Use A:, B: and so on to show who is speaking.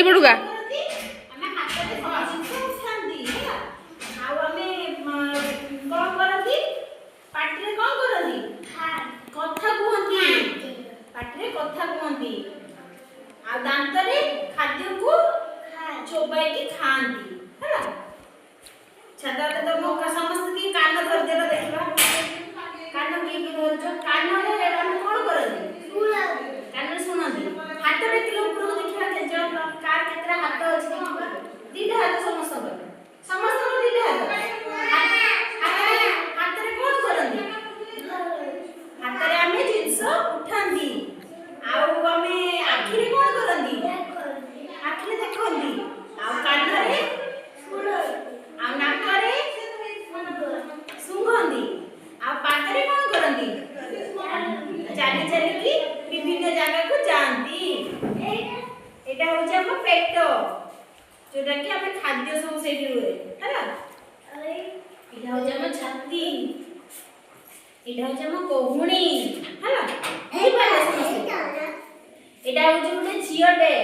A: पड़ूगा
B: दांतरे खाद्य को चोबाई की खाती है छदा तो मो समस्त की कान धर देला देखबा कान की धर जो कान रे हम कोन करली कान सुनदी हाथ रे किलो ऊपर देखबा के जो कार केतरा हाथ अछि देखबा दीटा हाथ समस्त दीटा हाथ रे कोन करली हाथ रे हमें जिंस उठांदी आउ हमें आखि रे कोन करली आखि रे देखंदी आउ कान रे आ नाक रे सुंगंदी आ पाटरे कोन करंदी चाली चाली की विभिन्न जगह को जानती एटा हो जे हम पेट जोटा कि हम खाद्य सब सेठी हुए हैला एटा हो जे हम छाती एटा हो जे हम कोहुणी हैला एही पाले एटा हो जे गुटे झियोटे